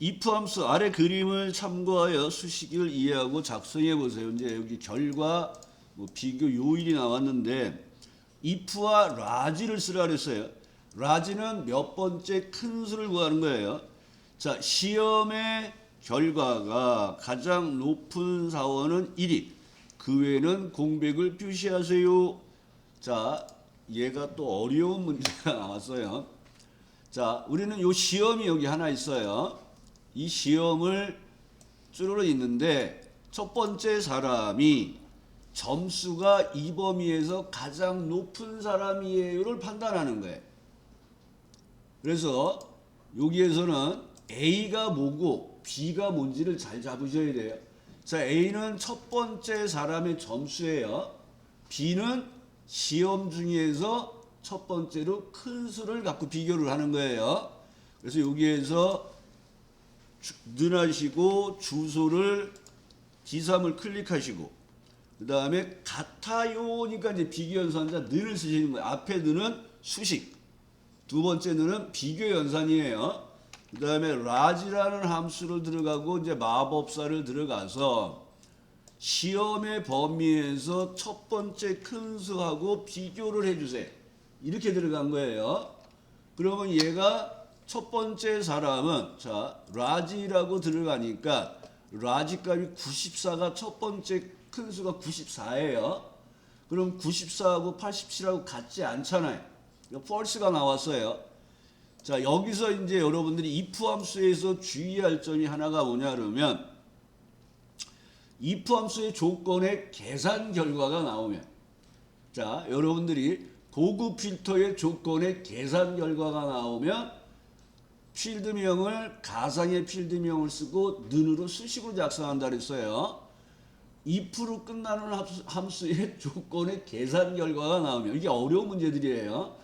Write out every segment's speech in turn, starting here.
if 함수 아래 그림을 참고하여 수식을 이해하고 작성해 보세요. 이제 여기 결과 뭐 비교 요일이 나왔는데 if와 large를 쓰라 그랬어요. large는 몇 번째 큰 수를 구하는 거예요. 자, 시험의 결과가 가장 높은 사원은 1이 그 외에는 공백을 표시하세요. 자, 얘가 또 어려운 문제가 나왔어요. 자, 우리는 요 시험이 여기 하나 있어요. 이 시험을 쭈루루 있는데 첫 번째 사람이 점수가 이 범위에서 가장 높은 사람이에요를 판단하는 거예요. 그래서 여기에서는 A가 뭐고 B가 뭔지를 잘 잡으셔야 돼요. 자, A는 첫 번째 사람의 점수예요. B는 시험 중에서 첫 번째로 큰 수를 갖고 비교를 하는 거예요. 그래서 여기에서 넣으시고 주소를 D3을 클릭하시고 그 다음에 같아요니까 이제 비교연산자 는을 쓰시는 거예요. 앞에 는은 수식, 두 번째 는은 비교연산이에요. 그 다음에 large라는 함수를 들어가고 이제 마법사를 들어가서 시험의 범위에서 첫 번째 큰 수하고 비교를 해주세요. 이렇게 들어간 거예요. 그러면 얘가 첫 번째 사람은 자 large라고 들어가니까 large 값이 94가 첫 번째 큰 수가 94예요. 그럼 94하고 87하고 같지 않잖아요. false가 나왔어요. 자, 여기서 이제 여러분들이 if 함수에서 주의할 점이 하나가 뭐냐 그러면 if 함수의 조건의 계산 결과가 나오면 자, 여러분들이 고급 필터의 조건의 계산 결과가 나오면 필드명을 가상의 필드명을 쓰고 는으로 수식으로 작성한다 그랬어요. if로 끝나는 함수의 조건의 계산 결과가 나오면 이게 어려운 문제들이에요.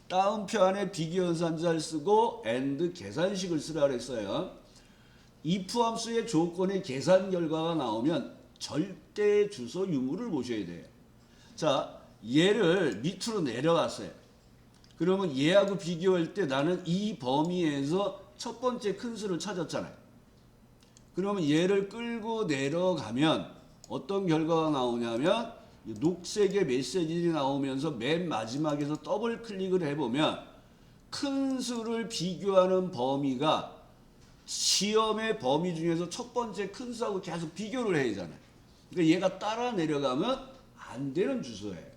다운표안에 비교연산자를 쓰고 and 계산식을 쓰라 그랬어요. if 함수의 조건의 계산 결과가 나오면 절대 주소 유무를 보셔야 돼요. 자, 얘를 밑으로 내려갔어요. 그러면 얘하고 비교할 때 나는 이 범위에서 첫 번째 큰 수를 찾았잖아요. 그러면 얘를 끌고 내려가면 어떤 결과가 나오냐면 녹색의 메시지들이 나오면서 맨 마지막에서 더블 클릭을 해보면 큰 수를 비교하는 범위가 시험의 범위 중에서 첫 번째 큰 수하고 계속 비교를 해야 되잖아요. 그러니까 얘가 따라 내려가면 안 되는 주소예요.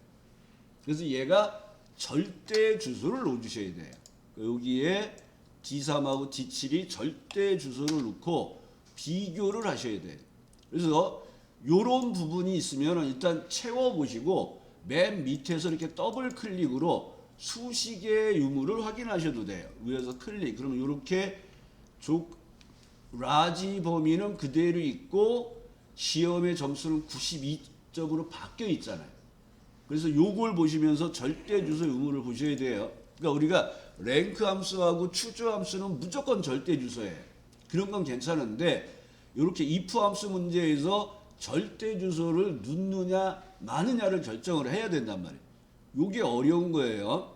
그래서 얘가 절대 주소를 넣어주셔야 돼요. 여기에 D3하고 D7이 절대 주소를 넣고 비교를 하셔야 돼요. 그래서 요런 부분이 있으면 일단 채워보시고 맨 밑에서 이렇게 더블 클릭으로 수식의 유무를 확인하셔도 돼요. 위에서 클릭. 그러면 이렇게 large 범위는 그대로 있고 시험의 점수는 92점으로 바뀌어 있잖아요. 그래서 요걸 보시면서 절대 주소 유무를 보셔야 돼요. 그러니까 우리가 랭크 함수하고 추조 함수는 무조건 절대 주소예요. 그런 건 괜찮은데 이렇게 if 함수 문제에서 절대 주소를 넣느냐 마느냐를 결정을 해야 된단 말이에요. 요게 어려운 거예요.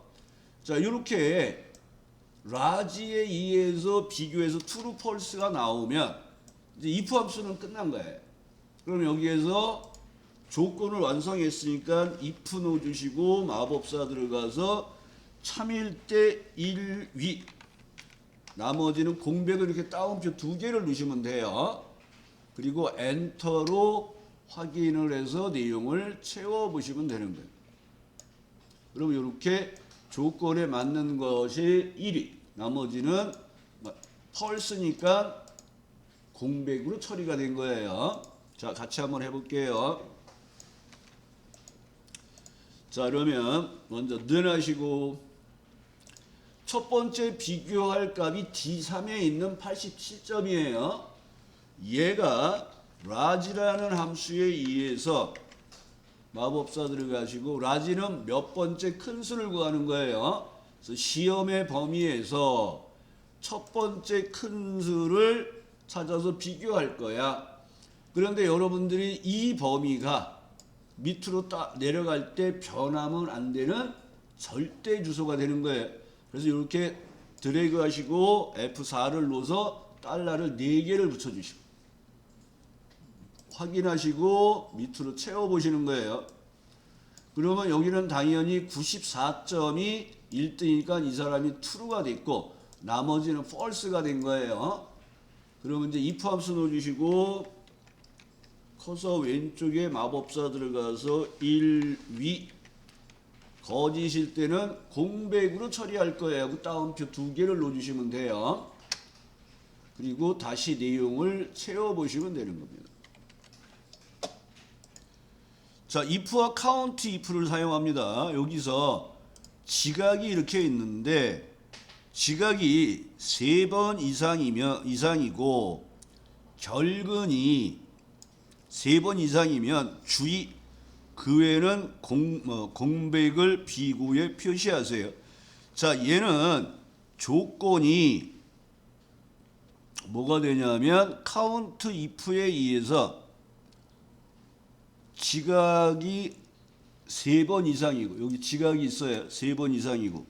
자, 이렇게 large에 의해서 비교해서 true, false가 나오면 이제 if 함수는 끝난 거예요. 그럼 여기에서 조건을 완성했으니까 if 넣어주시고 마법사 들어가서 참일대 1위 나머지는 공백을 이렇게 따옴표 2개를 넣으시면 돼요. 그리고 엔터로 확인을 해서 내용을 채워보시면 되는 거예요. 그럼 이렇게 조건에 맞는 것이 1위 나머지는 false니까 공백으로 처리가 된 거예요. 자, 같이 한번 해볼게요. 자, 그러면 먼저 는 하시고 첫 번째 비교할 값이 D3에 있는 87점이에요. 얘가 large라는 함수에 의해서 마법사 들어가시고 large는 몇 번째 큰 수를 구하는 거예요. 그래서 시험의 범위에서 첫 번째 큰 수를 찾아서 비교할 거야. 그런데 여러분들이 이 범위가 밑으로 내려갈 때 변하면 안 되는 절대 주소가 되는 거예요. 그래서 이렇게 드래그 하시고 F4를 넣어서 달러를 4개를 붙여주시고 확인하시고 밑으로 채워보시는 거예요. 그러면 여기는 당연히 94점이 1등이니까 이 사람이 true가 됐고 나머지는 false가 된 거예요. 그러면 이제 if 함수 넣어주시고 커서 왼쪽에 마법사 들어가서 1위 거짓일 때는 공백으로 처리할 거예요. 그 따옴표 2개를 넣어주시면 돼요. 그리고 다시 내용을 채워보시면 되는 겁니다. 자, if와 count if를 사용합니다. 여기서 지각이 이렇게 있는데 지각이 3번 이상이고 결근이 3번 이상이면 주의 그 외에는 공백을 비구에 표시하세요. 자, 얘는 조건이 뭐가 되냐면 count if에 의해서 지각이 3번 이상이고 여기 지각이 있어요. 3번 이상이고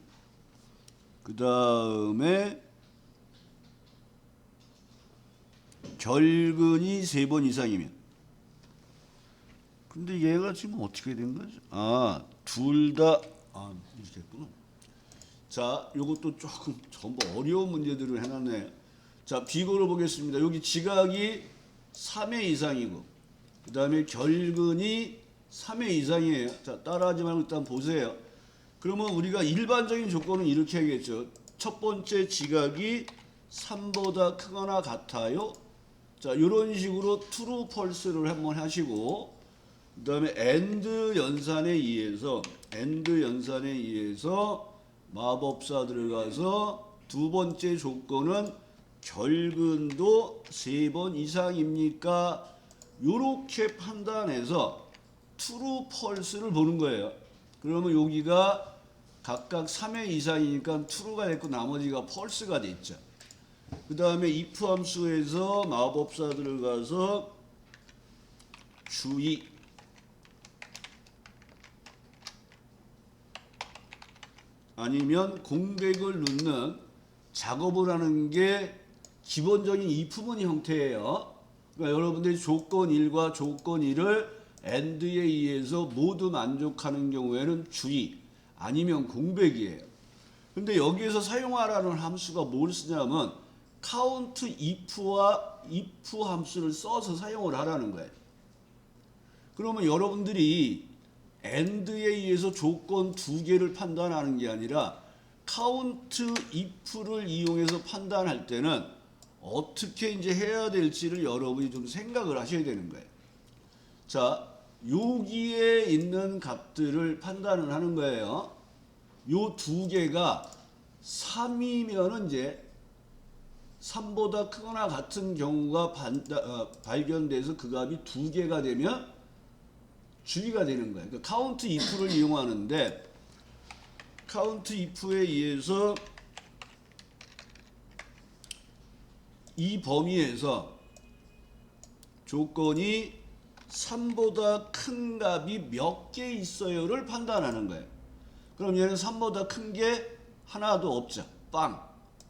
그 다음에 결근이 3번 이상이면 근데 얘가 지금 어떻게 된 거죠? 둘 다 이렇게 했구나. 자, 요것도 조금 전부 어려운 문제들을 해놨네요. 자, 비교를 보겠습니다. 여기 지각이 3회 이상이고 그 다음에 결근이 3회 이상이에요. 자, 따라하지 말고 일단 보세요. 그러면 우리가 일반적인 조건은 이렇게 하겠죠. 첫 번째 지각이 3보다 크거나 같아요. 자, 이런 식으로 true, false를 한번 하시고 그 다음에 and 연산에 의해서 마법사 들어가서 두 번째 조건은 결근도 3번 이상입니까? 요렇게 판단해서 true, false를 보는 거예요. 그러면 여기가 각각 3회 이상이니까 true가 됐고 나머지가 false가 됐죠. 그 다음에 if 함수에서 마법사 들어가서 주의 아니면 공백을 넣는 작업을 하는 게 기본적인 if문 형태예요. 그러니까 여러분들이 조건 1과 조건 2를 and에 의해서 모두 만족하는 경우에는 주의 아니면 공백이에요. 근데 여기에서 사용하라는 함수가 뭘 쓰냐면 count if와 if 함수를 써서 사용을 하라는 거예요. 그러면 여러분들이 and에 의해서 조건 2개를 판단하는 게 아니라 count if를 이용해서 판단할 때는 어떻게 이제 해야 될지를 여러분이 좀 생각을 하셔야 되는 거예요. 자, 여기에 있는 값들을 판단을 하는 거예요. 요 2개가 3이면 이제 3보다 크거나 같은 경우가 발견돼서 그 값이 2개가 되면 주의가 되는 거예요. 그러니까 count if를 이용하는데 count if에 의해서 이 범위에서 조건이 3보다 큰 값이 몇 개 있어요를 판단하는 거예요. 그럼 얘는 3보다 큰 게 하나도 없죠. 빵.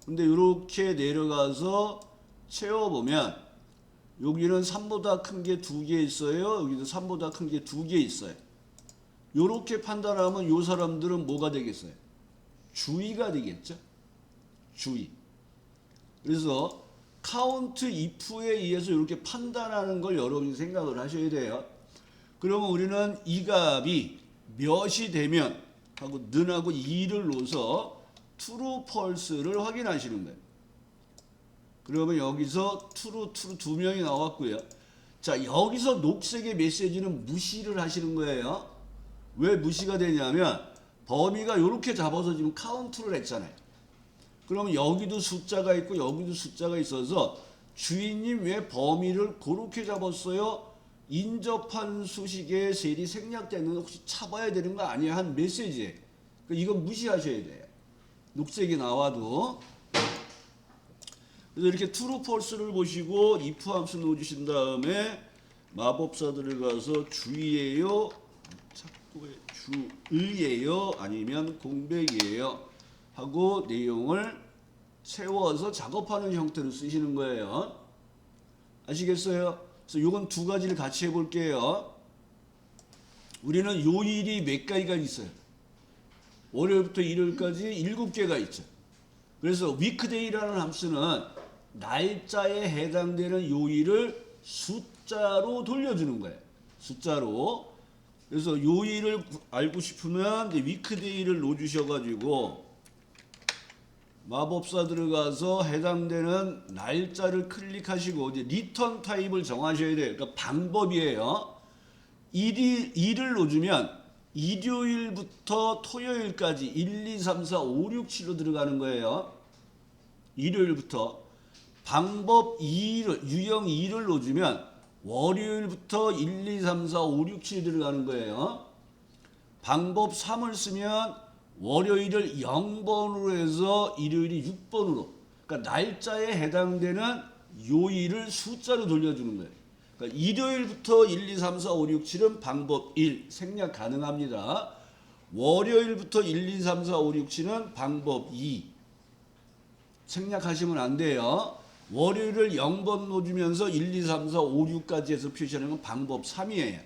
근데 이렇게 내려가서 채워보면 여기는 3보다 큰 게 2개 있어요. 여기도 3보다 큰 게 2개 있어요. 이렇게 판단하면 이 사람들은 뭐가 되겠어요? 주의가 되겠죠. 주의. 그래서 count if에 의해서 이렇게 판단하는 걸 여러분이 생각을 하셔야 돼요. 그러면 우리는 이 값이 몇이 되면 하고 는하고 2를 넣어서 true, false를 확인하시는 거예요. 그러면 여기서 true 두 명이 나왔고요. 자, 여기서 녹색의 메시지는 무시를 하시는 거예요. 왜 무시가 되냐면 범위가 이렇게 잡아서 지금 카운트를 했잖아요. 그러면 여기도 숫자가 있고 여기도 숫자가 있어서 주인님 왜 범위를 그렇게 잡았어요? 인접한 수식의 셀이 생략되는 혹시 차봐야 되는 거 아니야? 한 메시지에. 이건 무시하셔야 돼요. 녹색이 나와도. 그래서 이렇게 true, false를 보시고 if 함수 넣어주신 다음에 마법사 들어가서 주의예요, 찾고의 주의예요, 아니면 공백이에요 하고 내용을 채워서 작업하는 형태로 쓰시는 거예요. 아시겠어요? 그래서 요건 두 가지를 같이 해볼게요. 우리는 요일이 몇 가지가 있어요. 월요일부터 일요일까지 7개가 있죠. 그래서 위크데이라는 함수는 날짜에 해당되는 요일을 숫자로 돌려주는 거예요. 숫자로. 그래서 요일을 알고 싶으면 이제 위크데이를 넣어주셔가지고 마법사 들어가서 해당되는 날짜를 클릭하시고 이제 리턴 타입을 정하셔야 돼요. 그러니까 방법이에요. 일을 넣어주면 일요일부터 토요일까지 1, 2, 3, 4, 5, 6, 7로 들어가는 거예요. 일요일부터. 방법 2를, 유형 2를 넣어주면 월요일부터 1, 2, 3, 4, 5, 6, 7이 들어가는 거예요. 방법 3을 쓰면 월요일을 0번으로 해서 일요일이 6번으로. 그러니까 날짜에 해당되는 요일을 숫자로 돌려주는 거예요. 그러니까 일요일부터 1, 2, 3, 4, 5, 6, 7은 방법 1 생략 가능합니다. 월요일부터 1, 2, 3, 4, 5, 6, 7은 방법 2 생략하시면 안 돼요. 월요일을 0번 넣어주면서 1, 2, 3, 4, 5, 6까지 해서 표시하는 건 방법 3이에요.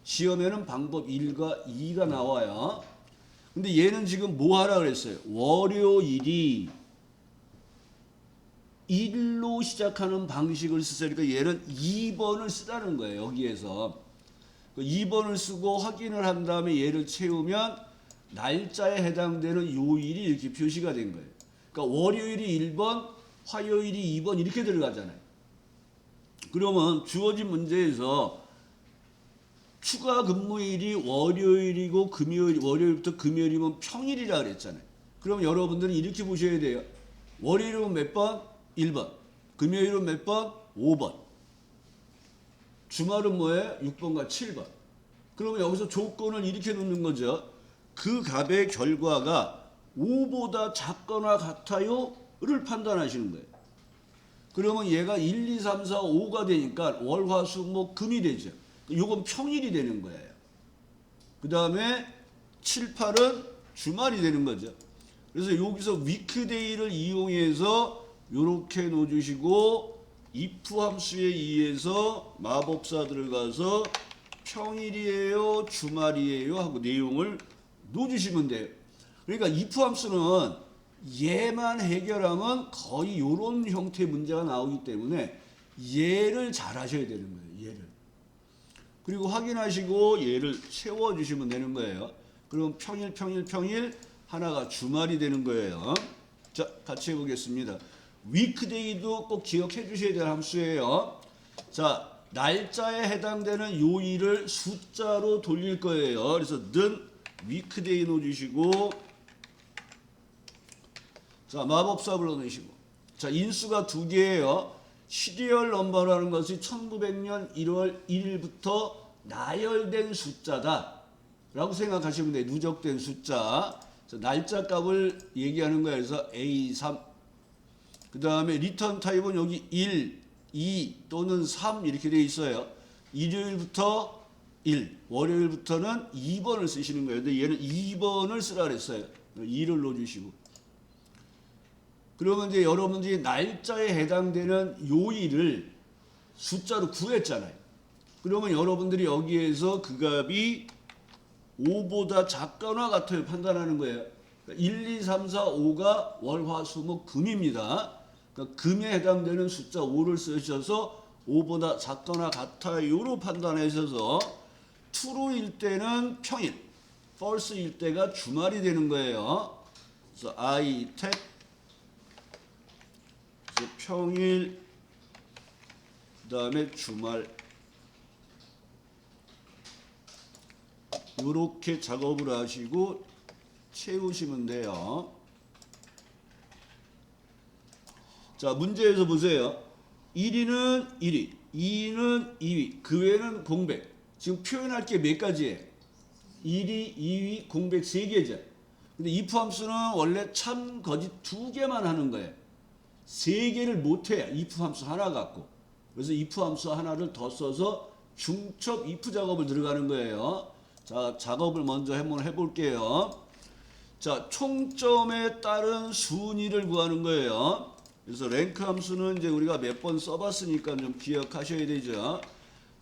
시험에는 방법 1과 2가 나와요. 근데 얘는 지금 뭐 하라 그랬어요? 월요일이 1로 시작하는 방식을 쓰니까 얘는 2번을 쓰라는 거예요. 여기에서 2번을 쓰고 확인을 한 다음에 얘를 채우면 날짜에 해당되는 요일이 이렇게 표시가 된 거예요. 그러니까 월요일이 1번, 화요일이 2번 이렇게 들어가잖아요. 그러면 주어진 문제에서 추가 근무일이 월요일이고 월요일부터 금요일이면 평일이라 그랬잖아요. 그럼 여러분들은 이렇게 보셔야 돼요. 월요일은 몇 번? 1번. 금요일은 몇 번? 5번. 주말은 뭐예요? 6번과 7번. 그러면 여기서 조건을 이렇게 놓는 거죠. 그 값의 결과가 5보다 작거나 같아요? 를 판단하시는 거예요. 그러면 얘가 1, 2, 3, 4, 5가 되니까 월, 화, 수, 목, 금이 되죠. 요건 평일이 되는 거예요. 그 다음에 7, 8은 주말이 되는 거죠. 그래서 여기서 위크데이를 이용해서 이렇게 놓아주시고 if 함수에 의해서 마법사 들어가서 평일이에요, 주말이에요 하고 내용을 넣어주시면 돼요. 그러니까 if 함수는 얘만 해결하면 거의 이런 형태의 문제가 나오기 때문에 얘를 잘 하셔야 되는 거예요. 얘를. 그리고 확인하시고 얘를 채워주시면 되는 거예요. 그럼 평일 하나가 주말이 되는 거예요. 자, 같이 해보겠습니다. 위크데이도 꼭 기억해 주셔야 될 함수예요. 자, 날짜에 해당되는 요일을 숫자로 돌릴 거예요. 그래서 는 위크데이 넣어주시고 자, 마법사 불러넣으시고 자, 인수가 두 개예요. 시리얼 넘버라는 것이 1900년 1월 1일부터 나열된 숫자다 라고 생각하시면 돼요. 누적된 숫자. 자, 날짜 값을 얘기하는 거예요. 그래서 A3 그 다음에 리턴 타입은 여기 1, 2 또는 3 이렇게 되어 있어요. 일요일부터 1, 월요일부터는 2번을 쓰시는 거예요. 근데 얘는 2번을 쓰라 그랬어요. 2를 넣어주시고 그러면 이제 여러분들이 날짜에 해당되는 요일을 숫자로 구했잖아요. 그러면 여러분들이 여기에서 그 값이 5보다 작거나 같아요 판단하는 거예요. 1, 2, 3, 4, 5가 월, 화, 수, 목, 금입니다. 그러니까 금에 해당되는 숫자 5를 쓰셔서 5보다 작거나 같아요로 판단하셔서 true일 때는 평일, false일 때가 주말이 되는 거예요. 그래서 I 탭 평일 그 다음에 주말 이렇게 작업을 하시고 채우시면 돼요. 자, 문제에서 보세요. 1위는 1위, 2위는 2위, 그 외에는 공백. 지금 표현할 게 몇 가지예요? 1위, 2위, 공백 3개죠. 근데 if 함수는 원래 참, 거짓 2개만 하는 거예요. 3개를 못해요. if 함수 하나 갖고. 그래서 if 함수 하나를 더 써서 중첩 if 작업을 들어가는 거예요. 자, 작업을 먼저 한번 해볼게요. 자, 총점에 따른 순위를 구하는 거예요. 그래서 랭크 함수는 이제 우리가 몇 번 써봤으니까 좀 기억하셔야 되죠.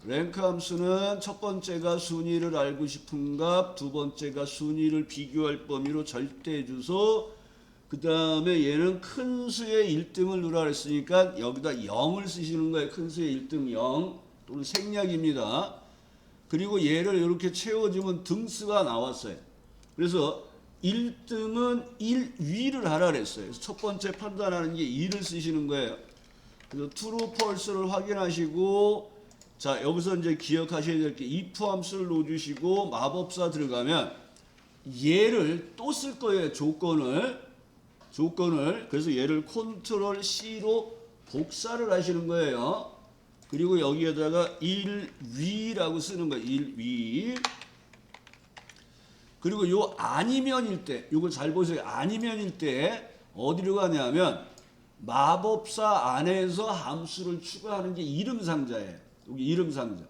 랭크 함수는 첫 번째가 순위를 알고 싶은 값, 두 번째가 순위를 비교할 범위로 절대 주소, 그 다음에 얘는 큰 수의 1등을 누라 했으니까 여기다 0을 쓰시는 거예요. 큰 수의 1등 0 또는 생략입니다. 그리고 얘를 이렇게 채워주면 등수가 나왔어요. 그래서 1등은 1위를 하라 그랬어요. 그래서 첫 번째 판단하는 게 2를 쓰시는 거예요. 그래서 true, false를 확인하시고, 자, 여기서 이제 기억하셔야 될 게 if 함수를 넣어주시고, 마법사 들어가면 얘를 또 쓸 거예요. 조건을. 그래서 얘를 컨트롤 C로 복사를 하시는 거예요. 그리고 여기에다가 1위라고 쓰는 거예요. 1위. 그리고 요 아니면일 때, 요거 잘 보세요. 아니면일 때 어디로 가냐면 마법사 안에서 함수를 추가하는 게 이름 상자예요. 여기 이름 상자.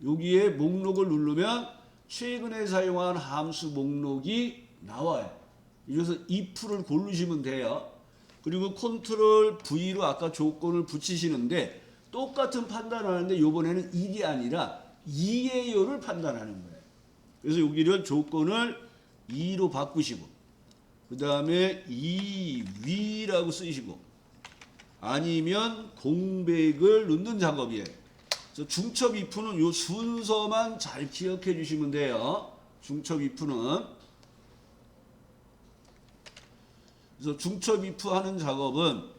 여기에 목록을 누르면 최근에 사용한 함수 목록이 나와요. 그래서 if를 고르시면 돼요. 그리고 컨트롤 V로 아까 조건을 붙이시는데 똑같은 판단하는데 이번에는 1이 아니라 2예요를 판단하는 거예요. 그래서 여기를 조건을 2로 바꾸시고 그 다음에 2위라고 쓰시고 아니면 공백을 넣는 작업이에요. 그래서 중첩 if는 이 순서만 잘 기억해 주시면 돼요. 중첩 if는. 그래서 중첩 if 하는 작업은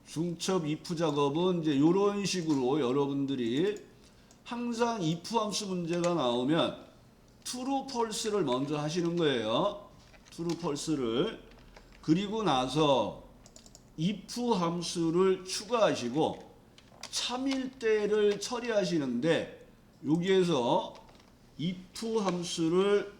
중첩 if 작업은 이제 이런 식으로 여러분들이 항상 if 함수 문제가 나오면 true, false를 먼저 하시는 거예요. true, false를. 그리고 나서 if 함수를 추가하시고 참일대를 처리하시는데 여기에서 if 함수를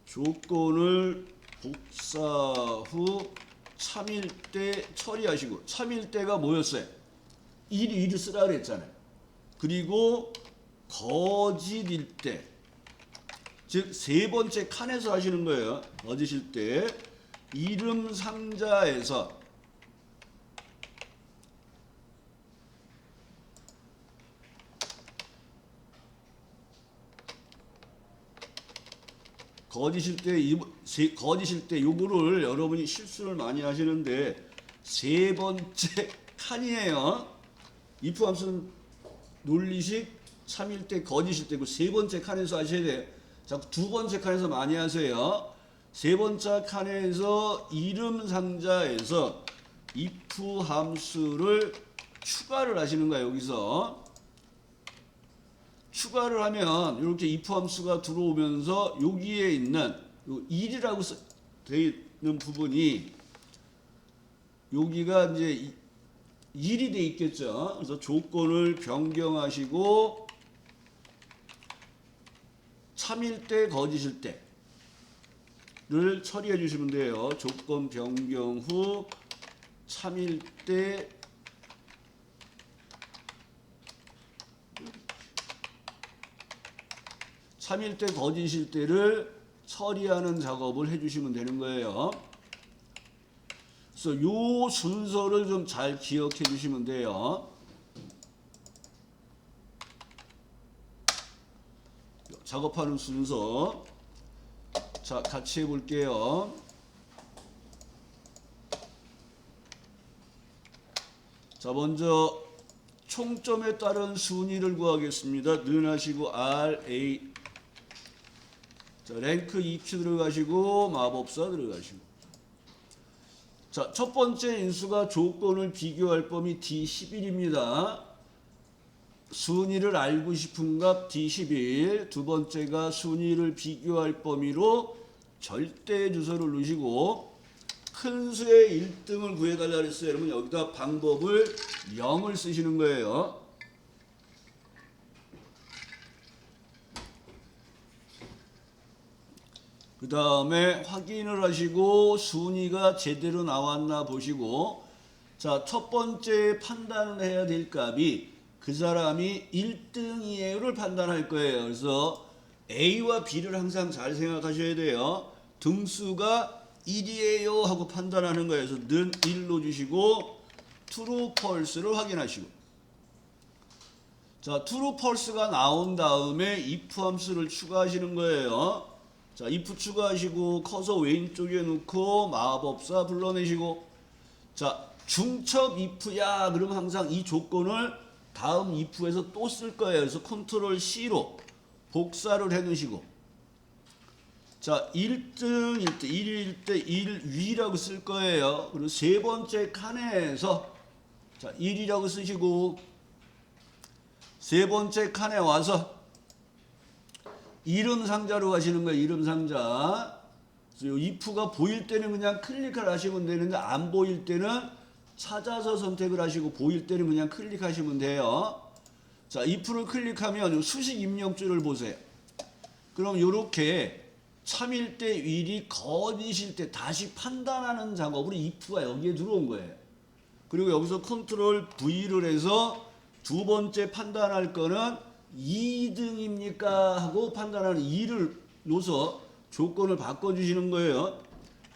조건을 복사 후 참일대 처리하시고 참일대가 뭐였어요? 1을 쓰라 그랬잖아요. 그리고 거짓일 때, 즉 세 번째 칸에서 하시는 거예요. 거짓일 때 이름 상자에서 거짓일 때 요거를 여러분이 실수를 많이 하시는데 세 번째 칸이에요. if 함수는 논리식 참일 때 거짓일 때고 세 번째 칸에서 하셔야 돼요. 자꾸 두 번째 칸에서 많이 하세요. 세 번째 칸에서 이름 상자에서 if 함수를 추가를 하시는 거예요. 여기서 추가를 하면 이렇게 if 함수가 들어오면서 여기에 있는 1이라고 되어 있는 부분이 여기가 이제 1이 돼 있겠죠. 그래서 조건을 변경하시고 참일 때 거짓일 때를 처리해 주시면 돼요. 조건 변경 후 참일 때 거짓일 때를 처리하는 작업을 해주시면 되는 거예요. 그래서 요 순서를 좀 잘 기억해 주시면 돼요. 작업하는 순서. 자, 같이 해볼게요. 자, 먼저 총점에 따른 순위를 구하겠습니다. 는 하시고 RA. 자, 랭크 EQ 들어가시고 마법사 들어가시고. 자, 첫 번째 인수가 조건을 비교할 범위 D11입니다. 순위를 알고 싶은 값 D11. 두 번째가 순위를 비교할 범위로 절대 주소를 넣으시고 큰 수의 1등을 구해달라 그랬어요. 여러분 여기다 방법을 0을 쓰시는 거예요. 그 다음에 확인을 하시고 순위가 제대로 나왔나 보시고, 자, 첫 번째 판단을 해야 될 값이 그 사람이 1등이에요를 판단할 거예요. 그래서 A와 B를 항상 잘 생각하셔야 돼요. 등수가 1이에요 하고 판단하는 거예요. 그래서 는 1로 주시고 true, false를 확인하시고, 자, true, false가 나온 다음에 if 함수를 추가하시는 거예요. 자, if 추가하시고 커서 왼쪽에 놓고 마법사 불러내시고, 자, 중첩 if야 그러면 항상 이 조건을 다음 if에서 또 쓸 거예요. 그래서 컨트롤 C로 복사를 해 놓으시고, 자, 1등, 1일 때 1위라고 쓸 거예요. 그리고 세 번째 칸에서 자, 1이라고 쓰시고, 세 번째 칸에 와서 이름 상자로 가시는 거예요. 이름 상자. 그래서 이 if가 보일 때는 그냥 클릭을 하시면 되는데 안 보일 때는 찾아서 선택을 하시고 보일 때는 그냥 클릭하시면 돼요. 자, if를 클릭하면 수식 입력줄을 보세요. 그럼 이렇게 참일 때, 일이 거짓일 때 다시 판단하는 작업으로 if가 여기에 들어온 거예요. 그리고 여기서 컨트롤 V를 해서 두 번째 판단할 거는 2등입니까 하고 판단하는 2를 넣어서 조건을 바꿔주시는 거예요.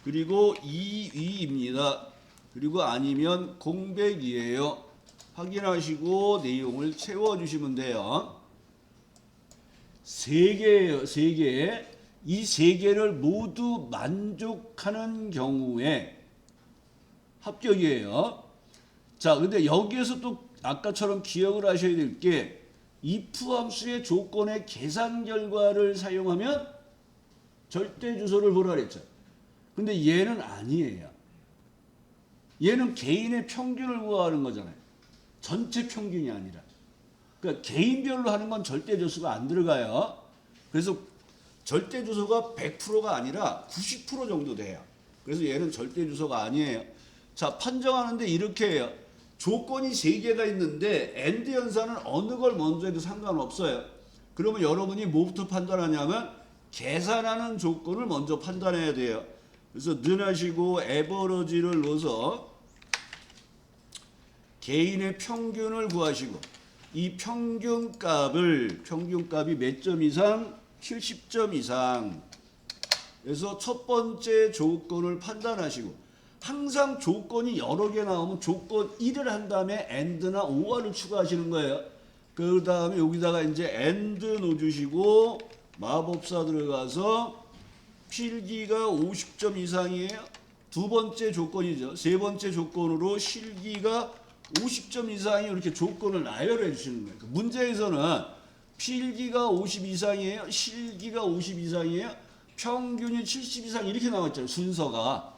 그리고 2위입니다. 그리고 아니면 공백이에요. 확인하시고 내용을 채워주시면 돼요. 3개예요. 3개. 이 3개를 모두 만족하는 경우에 합격이에요. 자, 근데 여기에서 또 아까처럼 기억을 하셔야 될 게 if 함수의 조건의 계산 결과를 사용하면 절대 주소를 보라 그랬죠. 근데 얘는 아니에요. 얘는 개인의 평균을 구하는 거잖아요. 전체 평균이 아니라. 그러니까 개인별로 하는 건 절대 주소가 안 들어가요. 그래서 절대 주소가 100%가 아니라 90% 정도 돼요. 그래서 얘는 절대 주소가 아니에요. 자, 판정하는데 이렇게 해요. 조건이 3개가 있는데 AND 연산은 어느 걸 먼저 해도 상관없어요. 그러면 여러분이 뭐부터 판단하냐면 계산하는 조건을 먼저 판단해야 돼요. 그래서 는 하시고 에버러지를 넣어서 개인의 평균을 구하시고, 이 평균값이 몇 점 이상? 70점 이상. 그래서 첫 번째 조건을 판단하시고, 항상 조건이 여러 개 나오면 조건 1을 한 다음에 AND나 OR을 추가하시는 거예요. 그 다음에 여기다가 이제 AND 넣어주시고 마법사 들어가서 필기가 50점 이상이에요. 두 번째 조건이죠. 세 번째 조건으로 실기가 50점 이상이 이렇게 조건을 나열해 주시는 거예요. 문제에서는 필기가 50 이상이에요. 실기가 50 이상이에요. 평균이 70 이상 이렇게 나왔잖아요. 순서가.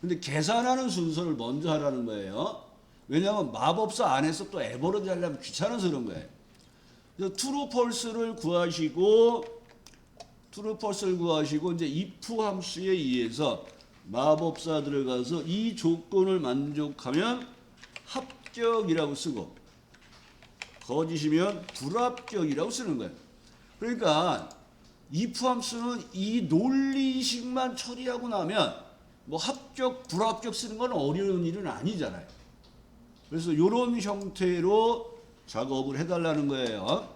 근데 계산하는 순서를 먼저 하라는 거예요. 왜냐하면 마법사 안에서 또 에버러지 하려면 귀찮아서 그런 거예요. 그래서 true, false를 구하시고 이제 if 함수에 의해서 마법사 들어가서 이 조건을 만족하면 합격이라고 쓰고, 거짓이면 불합격이라고 쓰는 거예요. 그러니까 if 함수는 이 논리식만 처리하고 나면 뭐 합격, 불합격 쓰는 건 어려운 일은 아니잖아요. 그래서 이런 형태로 작업을 해달라는 거예요.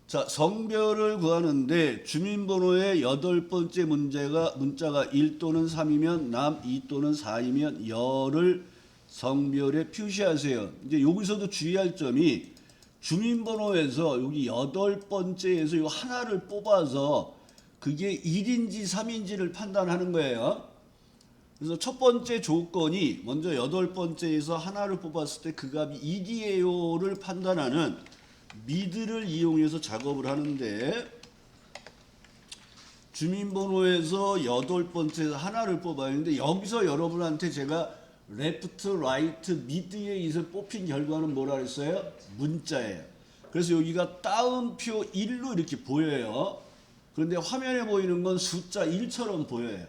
자, 성별을 구하는데 주민번호의 8번째 문자가 1 또는 3이면 남, 2 또는 4이면 여를 성별에 표시하세요. 이제 여기서도 주의할 점이 주민번호에서 여기 8번째에서 이 하나를 뽑아서 그게 1인지 3인지를 판단하는 거예요. 그래서 첫 번째 조건이 먼저 8번째에서 하나를 뽑았을 때 그 값이 1이에요를 판단하는 미드를 이용해서 작업을 하는데, 주민번호에서 8번째에서 하나를 뽑아야 하는데 여기서 여러분한테 제가 레프트, 라이트, 미드에 의해서 뽑힌 결과는 뭐라 그랬어요? 문자예요. 그래서 여기가 따옴표 1로 이렇게 보여요. 그런데 화면에 보이는 건 숫자 1처럼 보여요.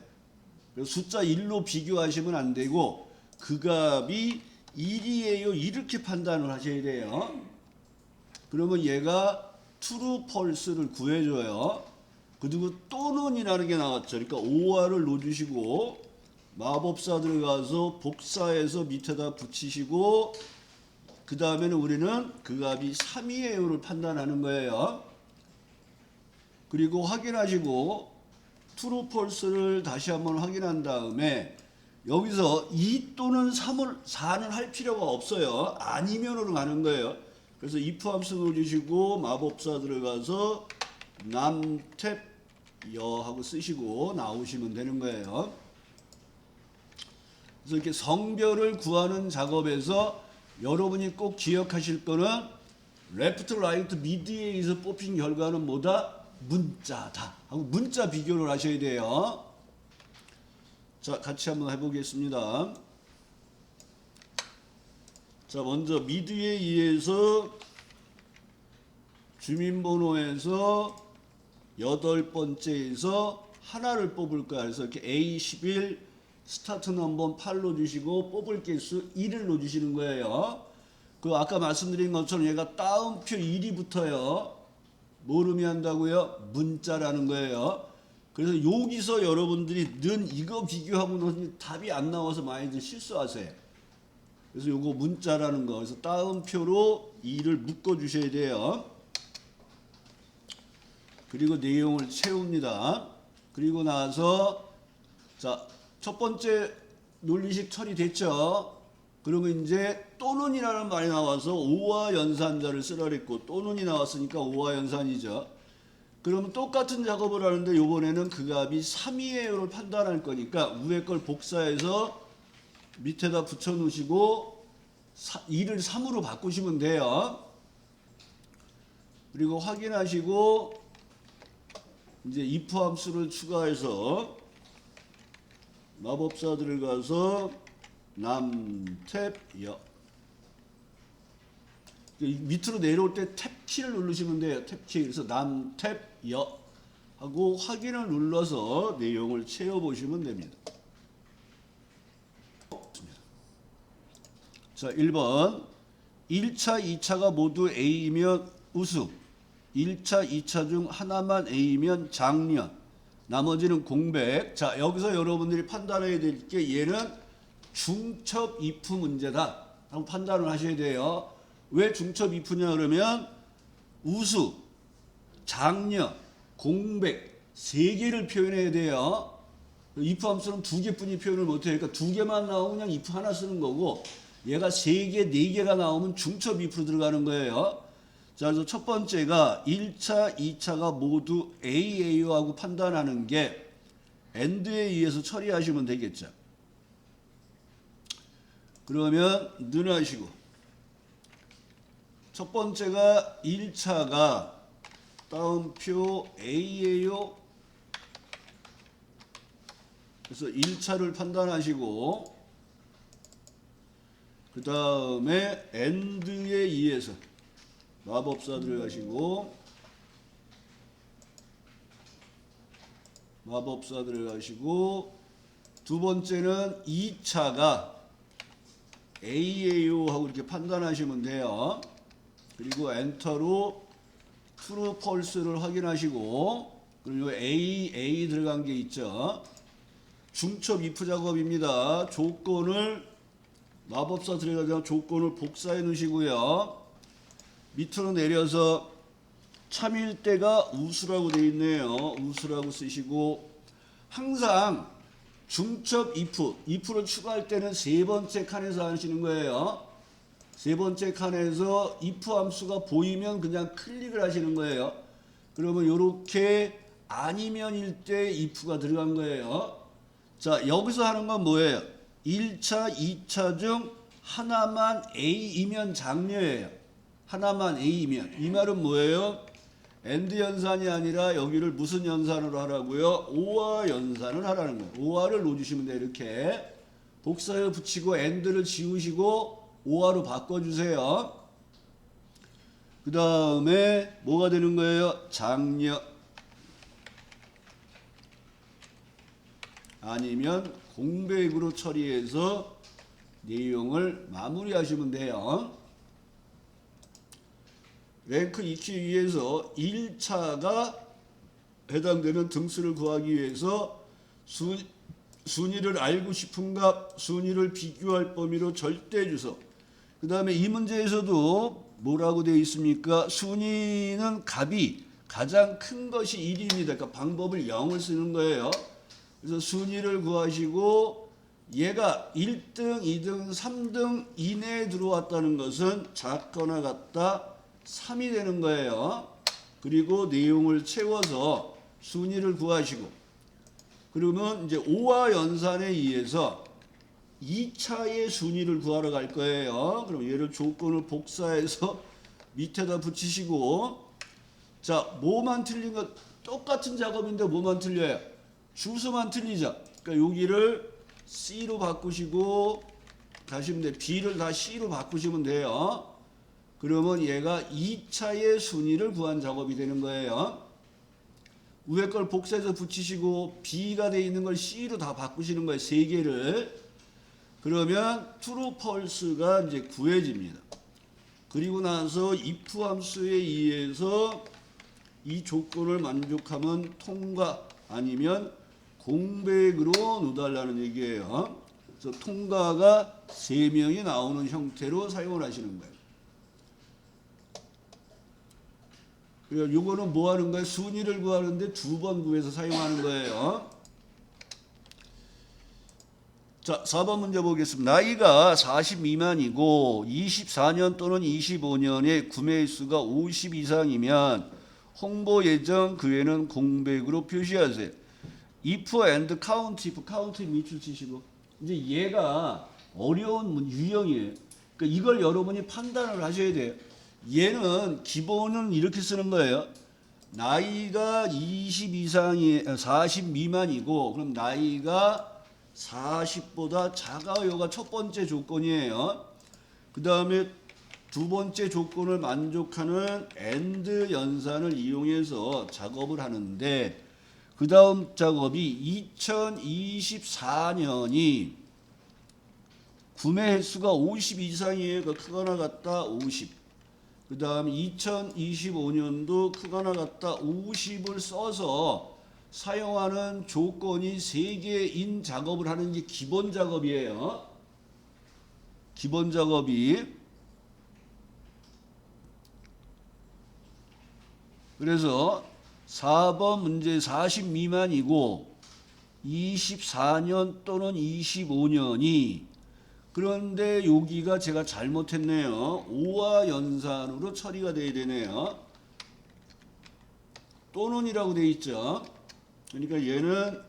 그래서 숫자 1로 비교하시면 안 되고 그 값이 1이에요 이렇게 판단을 하셔야 돼요. 그러면 얘가 true, false를 구해줘요. 그리고 또는이라는 게 나왔죠. 그러니까 OR을 놓으시고 마법사 들어가서 복사해서 밑에다 붙이시고 그 다음에는 우리는 그 값이 3이에요를 판단하는 거예요. 그리고 확인하시고 true, false를 다시 한번 확인한 다음에 여기서 2 또는 4는 할 필요가 없어요. 아니면으로 가는 거예요. 그래서 if 함수 누르시고 마법사 들어가서 남탭 여 하고 쓰시고 나오시면 되는 거예요. 그래서 이렇게 성별을 구하는 작업에서 여러분이 꼭 기억하실 거는 left, right, mid에서 뽑힌 결과는 뭐다? 문자다 하고 문자 비교를 하셔야 돼요. 자, 같이 한번 해보겠습니다. 자, 먼저 미드에 의해서 주민번호에서 8번째에서 하나를 뽑을 거야. 그래서 이렇게 A11 스타트 넘버 8로 주시고 뽑을 개수 1을 넣어주시는 거예요. 그 아까 말씀드린 것처럼 얘가 따옴표 1이 붙어요. 뭘 의미한다고요? 문자라는 거예요. 그래서 여기서 여러분들이 는 이거 비교하고는 답이 안 나와서 많이들 실수하세요. 그래서 요거 문자라는 거, 그래서 따옴표로 2를 묶어 주셔야 돼요. 그리고 내용을 채웁니다. 그리고 나서 자, 첫 번째 논리식 처리됐죠. 그러면 이제 또는이라는 말이 나와서 오와 연산자를 쓰라 그랬고 또는이 나왔으니까 오와 연산이죠. 그러면 똑같은 작업을 하는데 이번에는 그 값이 3이에요를 판단할 거니까 위에 걸 복사해서 밑에다 붙여 놓으시고 2를 3으로 바꾸시면 돼요. 그리고 확인하시고 이제 if 함수를 추가해서 마법사 들어가서 남탭 여 밑으로 내려올 때 탭키를 누르시면 돼요. 탭키. 그래서 남탭 여 하고 확인을 눌러서 내용을 채워보시면 됩니다. 자, 1번 1차, 2차가 모두 A이면 우수 1차, 2차 중 하나만 A이면 장년 나머지는 공백. 자, 여기서 여러분들이 판단해야 될 게 얘는 중첩 if 문제다 하고 판단을 하셔야 돼요. 왜 중첩 if냐 그러면 우수, 장년, 공백 세 개를 표현해야 돼요. if 함수는 두 개뿐이 표현을 못해요. 그러니까 두 개만 나오면 그냥 if 하나 쓰는 거고 얘가 세 개, 네 개가 나오면 중첩 if로 들어가는 거예요. 자, 그래서 첫 번째가 1차, 2차가 모두 A예요 하고 판단하는 게 AND에 의해서 처리하시면 되겠죠. 그러면 는 하시고 첫 번째가 1차가 따옴표 A예요. 그래서 1차를 판단하시고 그 다음에 AND에 의해서 마법사 들어가시고 마법사 들어가시고 두 번째는 2차가 A예요 하고 이렇게 판단하시면 돼요. 그리고 엔터로 true, false를 확인하시고 그리고 A 들어간 게 있죠. 중첩 if 작업입니다. 조건을 마법사 들어가서 조건을 복사해 놓으시고요. 밑으로 내려서 참일대가 우수라고 되어 있네요. 우수라고 쓰시고 항상 중첩 if를 추가할 때는 세 번째 칸에서 하시는 거예요. 세 번째 칸에서 if 함수가 보이면 그냥 클릭을 하시는 거예요. 그러면 이렇게 아니면일 때 if가 들어간 거예요. 자, 여기서 하는 건 뭐예요? 1차, 2차 중 하나만 A이면 장려예요. 하나만 A이면. 이 말은 뭐예요? AND 연산이 아니라 여기를 무슨 연산으로 하라고요? OR 연산을 하라는 거예요. OR을 놓으시면 돼요. 이렇게 복사해 붙이고 AND를 지우시고 OR로 바꿔주세요. 그 다음에 뭐가 되는 거예요? 장려 아니면 공백으로 처리해서 내용을 마무리하시면 돼요. 랭크 익히 위해서 1차가 해당되는 등수를 구하기 위해서 순위를 알고 싶은 값, 순위를 비교할 범위로 절대주소. 그 다음에 이 문제에서도 뭐라고 되어 있습니까? 순위는 값이 가장 큰 것이 1입니다. 그러니까 방법을 0을 쓰는 거예요. 그래서 순위를 구하시고 얘가 1등, 2등, 3등 이내에 들어왔다는 것은 작거나 같다 3이 되는 거예요. 그리고 내용을 채워서 순위를 구하시고 그러면 이제 5와 연산에 의해서 2차의 순위를 구하러 갈 거예요. 그럼 얘를 조건을 복사해서 밑에다 붙이시고 자, 뭐만 틀린 거 똑같은 작업인데 뭐만 틀려요? 주소만 틀리죠. 그러니까 여기를 C로 바꾸시고 가시면 돼. B를 다 C로 바꾸시면 돼요. 그러면 얘가 2차의 순위를 구한 작업이 되는 거예요. 위에 걸 복사해서 붙이시고 B가 되어 있는 걸 C로 다 바꾸시는 거예요. 세 개를. 그러면 true, false가 이제 구해집니다. 그리고 나서 if 함수에 의해서 이 조건을 만족하면 통과 아니면 공백으로 넣어달라는 얘기예요. 그래서 통과가 3명이 나오는 형태로 사용을 하시는 거예요. 그리고 요거는 뭐 하는 거예요? 순위를 구하는데 2번 구해서 사용하는 거예요. 자, 4번 문제 보겠습니다. 나이가 40 미만이고 24년 또는 25년에 구매 수가 50 이상이면 홍보 예정 그 외에는 공백으로 표시하세요. if and count, if count 밑줄 치시고 이제 얘가 어려운 유형이에요. 그러니까 이걸 여러분이 판단을 하셔야 돼요. 얘는 기본은 이렇게 쓰는 거예요. 나이가 20 이상이 40 미만이고 그럼 나이가 40보다 작아요가 첫 번째 조건이에요. 그 다음에 두 번째 조건을 만족하는 AND 연산을 이용해서 작업을 하는데 그 다음 작업이 2024년이 구매 횟수가 50 이상이에요. 크거나 같다 50. 그 다음 2025년도 크거나 같다 50을 써서 사용하는 조건이 3개인 작업을 하는 게 기본 작업이에요. 기본 작업이. 그래서 4번 문제 40 미만이고 24년 또는 25년이 그런데 여기가 제가 잘못했네요. 5와 연산으로 처리가 돼야 되네요. 또는이라고 돼 있죠. 그러니까 얘는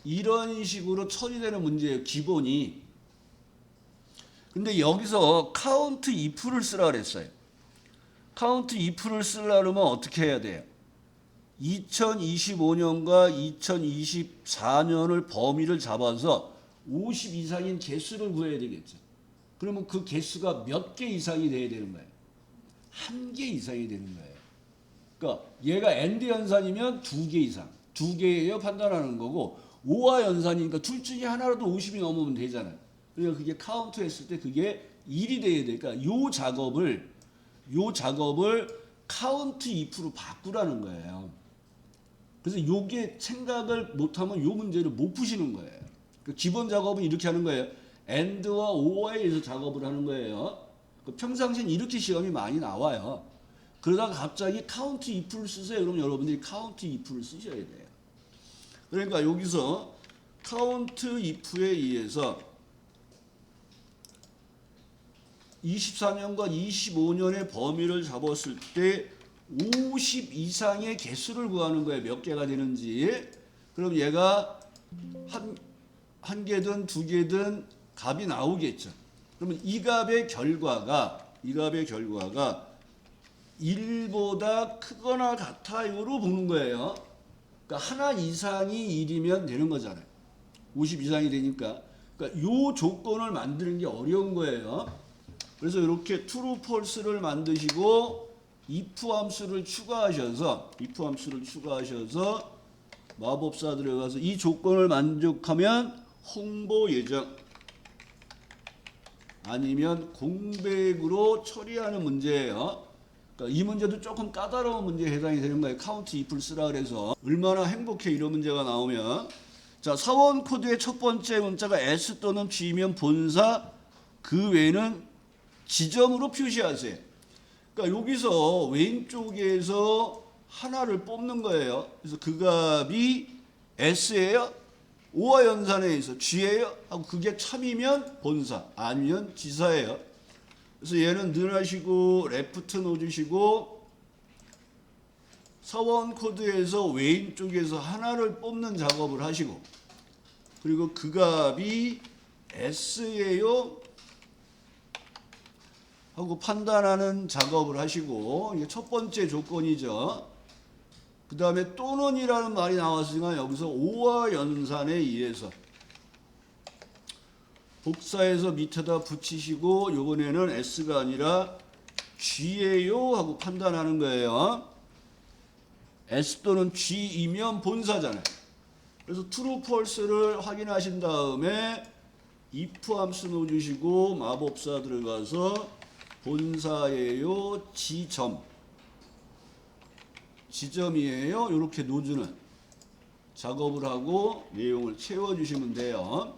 이런 식으로 처리되는 문제예요. 기본이. 근데 여기서 count if를 쓰라 그랬어요. count if를 쓰려면 어떻게 해야 돼요? 2025년과 2024년을 범위를 잡아서 50 이상인 개수를 구해야 되겠죠. 그러면 그 개수가 몇 개 이상이 돼야 되는 거예요? 1개 이상이 되는 거예요. 그러니까 얘가 AND 연산이면 2개 이상. 2개예요 판단하는 거고 5와 연산이니까 둘 중에 하나라도 50이 넘으면 되잖아요. 그러니까 그게 카운트 했을 때 그게 1이 돼야 되니까 요 작업을 카운트 if로 바꾸라는 거예요. 그래서 요게 생각을 못하면 요 문제를 못 푸시는 거예요. 그러니까 기본 작업은 이렇게 하는 거예요. AND와 OR에 의해서 작업을 하는 거예요. 평상시엔 이렇게 시험이 많이 나와요. 그러다가 갑자기 카운트 if를 쓰세요. 그럼 여러분들이 카운트 if를 쓰셔야 돼요. 그러니까 여기서 카운트 if에 의해서 24년과 25년의 범위를 잡았을 때 50 이상의 개수를 구하는 거예요. 몇 개가 되는지. 그럼 얘가 한 개든 두 개든 값이 나오겠죠. 그러면 이 값의 결과가 1보다 크거나 같아요로 보는 거예요. 그러니까 하나 이상이 1이면 되는 거잖아요. 50 이상이 되니까. 그러니까 이 조건을 만드는 게 어려운 거예요. 그래서 이렇게 true, false를 만드시고 if 함수를 추가하셔서 마법사 들어가서 이 조건을 만족하면 홍보 예정 아니면 공백으로 처리하는 문제예요. 그러니까 이 문제도 조금 까다로운 문제에 해당이 되는 거예요. 카운트 if를 쓰라 그래서. 얼마나 행복해 이런 문제가 나오면. 자, 사원 코드의 첫 번째 문자가 S 또는 G면 본사, 그 외에는 지점으로 표시하세요. 그러니까 여기서 왼쪽에서 하나를 뽑는 거예요. 그래서 그 값이 S예요. O와 연산에 있어 G예요. 하고 그게 참이면 본사, 아니면 지사예요. 그래서 얘는 늘 하시고 레프트 놓으시고 사원 코드에서 왼쪽에서 하나를 뽑는 작업을 하시고, 그리고 그 값이 S예요 하고 판단하는 작업을 하시고, 이게 첫 번째 조건이죠. 그 다음에 또는이라는 말이 나왔으니까 여기서 O와 연산에 의해서 복사해서 밑에다 붙이시고, 요번에는 S가 아니라 G예요 하고 판단하는 거예요. S 또는 G이면 본사잖아요. 그래서 true, false를 확인하신 다음에 if 함수 넣어주시고 마법사 들어가서 본사예요, 지점이에요 이렇게 놓아주는 작업을 하고 내용을 채워주시면 돼요.